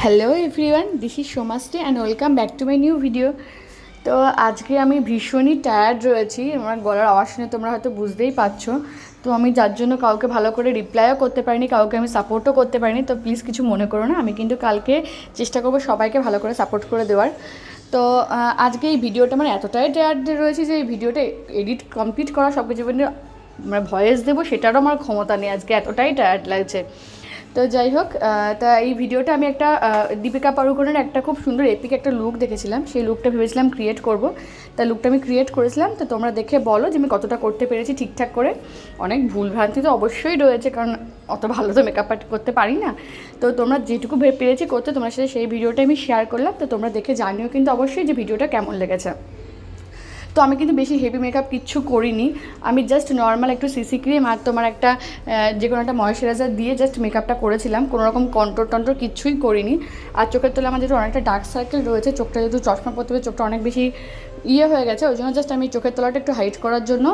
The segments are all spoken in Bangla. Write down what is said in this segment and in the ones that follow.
Hello everyone, this is Somashree and welcome back to my new video. তো আজকে আমি ভীষণই টায়ার্ড রয়েছি। আমার গলার আওয়াজ শুনে তোমরা হয়তো বুঝতেই পারছো। তো আমি যার জন্য কাউকে ভালো করে রিপ্লাইও করতে পারিনি, কাউকে আমি সাপোর্টও করতে পারিনি। তো প্লিজ কিছু মনে করো না, আমি কিন্তু কালকে চেষ্টা করবো সবাইকে ভালো করে সাপোর্ট করে দেওয়ার। তো আজকে এই ভিডিওটা মানে এতটাই টায়ার্ড রয়েছে যে এই ভিডিওটা এডিট কমপ্লিট করা সব কিছু মানে ভয়েস দেবো সেটারও আমার ক্ষমতা নেই, আজকে এতটাই টায়ার্ড লাগছে। তো যাই হোক, তা এই ভিডিওটা আমি একটা দীপিকা পাড়ুকোনের একটা খুব সুন্দর এপিক একটা লুক দেখেছিলাম, সেই লুকটা ভেবেছিলাম ক্রিয়েট করব। তা লুকটা আমি ক্রিয়েট করেছিলাম, তো তোমরা দেখে বলো যে আমি কতটা করতে পেরেছি ঠিকঠাক করে। অনেক ভুলভ্রান্তি তো অবশ্যই রয়েছে, কারণ অত ভালো তো মেকআপ আর্ট করতে পারি না। তো তোমরা যেটুকু পেরেছি করতে তোমার সাথে সেই ভিডিওটা আমি শেয়ার করলাম। তো তোমরা দেখে জানিও কিন্তু অবশ্যই যে ভিডিওটা কেমন লেগেছে। তো আমি কিন্তু বেশি হেভি মেকআপ কিচ্ছু করিনি, আমি জাস্ট নর্মাল একটু সিসি ক্রিম আর তোমার একটা যে কোনো একটা ময়শ্চারাইজার দিয়ে জাস্ট মেকআপটা করেছিলাম, কোনো রকম কন্ট্রোল টন্ট্রোল কিচ্ছুই করিনি। আর চোখের তলায় আমার যেহেতু অনেকটা ডার্ক সার্কেল রয়েছে, চোখটা যেহেতু চশমা পরতে হবে, চোখটা অনেক বেশি হয়ে গেছে, ওই জন্য জাস্ট আমি চোখের তলাটা একটু হাইড করার জন্য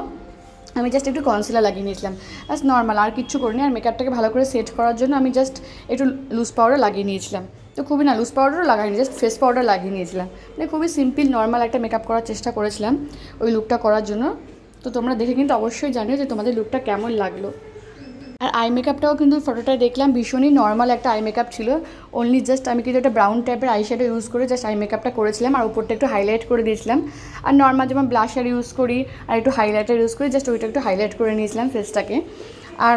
আমি জাস্ট একটু কনসিলার লাগিয়ে নিয়েছিলাম, জাস্ট নর্মাল, আর কিচ্ছু করিনি। আর মেকআপটাকে ভালো করে সেট করার জন্য আমি জাস্ট একটু লুজ পাউডার লাগিয়ে নিয়েছিলাম। তো খুবই না, লুজ পাউডারও লাগাইনি, জাস্ট ফেস পাউডার লাগিয়ে নিয়েছিলাম। মানে খুবই সিম্পল নর্মাল একটা মেকআপ করার চেষ্টা করেছিলাম ওই লুকটা করার জন্য। তো তোমরা দেখে কিন্তু অবশ্যই জানিও যে তোমাদের লুকটা কেমন লাগলো। আর আই মেকআপটাও কিন্তু ফটোটায় দেখলাম ভীষণই নর্মাল একটা আই মেকআপ ছিল। অনলি জাস্ট আমি কিন্তু একটা ব্রাউন টাইপের আই শ্যাডো ইউজ করে জাস্ট আই মেকআপটা করেছিলাম, আর উপরটা একটু হাইলাইট করে দিয়েছিলাম। আর নর্মাল যেমন ব্লাশার ইউজ করি আর একটু হাইলাইটার ইউজ করি, জাস্ট ওইটা একটু হাইলাইট করে নিয়েছিলাম ফেসটাকে। আর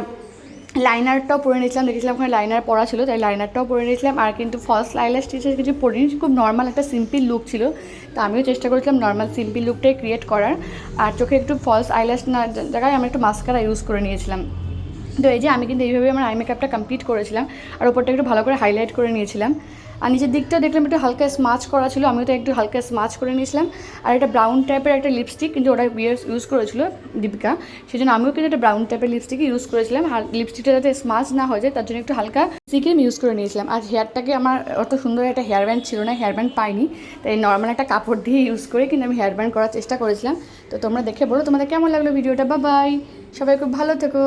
লাইনারটাও পরে নিয়েছিলাম, দেখেছিলাম ওখানে লাইনার পরা ছিল তাই লাইনারটাও পরে নিয়েছিলাম। আর কিন্তু ফলস আইল্যাশ টিচার কিছু পরিনি, খুব নর্মাল একটা সিম্পল লুক ছিল। তো আমিও চেষ্টা করেছিলাম নর্মাল সিম্পল লুকটাই ক্রিয়েট করার। আর চোখে একটু ফলস আইল্যাশ না জায়গায় আমি একটু মাস্কারা ইউজ করে নিয়েছিলাম। তো এই যে আমি কিন্তু এইভাবে আমার আই মেকআপটা কমপ্লিট করেছিলাম, আর ওপরটা একটু ভালো করে হাইলাইট করে নিয়েছিলাম। আর নিচের দিকটা দেখলাম একটু হালকা স্মাচ করা ছিল, আমিও তো একটু হালকা স্মাচ করে নিয়েছিলাম। আর একটা ব্রাউন টাইপের একটা লিপস্টিক, কিন্তু ওটা ইউজ করেছিল দীপিকা, সেই জন্য আমিও কিন্তু একটা ব্রাউন টাইপের লিপস্টিকই ইউজ করেছিলাম। আর লিপস্টিকটা যাতে স্মাচ না হয়ে যায় তার জন্য একটু হালকা সিক্রিম ইউজ করে নিয়েছিলাম। আর হেয়ারটাকে আমার অত সুন্দর একটা হেয়ার ব্যান্ড ছিল না, হেয়ার ব্যান্ড পাইনি, তাই নর্মাল একটা কাপড় দিয়ে ইউজ করে কিন্তু আমি হেয়ার ব্যান্ড করার চেষ্টা করেছিলাম। তো তোমরা দেখে বলো তোমাদের কেমন লাগলো ভিডিওটা। বাই, সবাই খুব ভালো থেকো।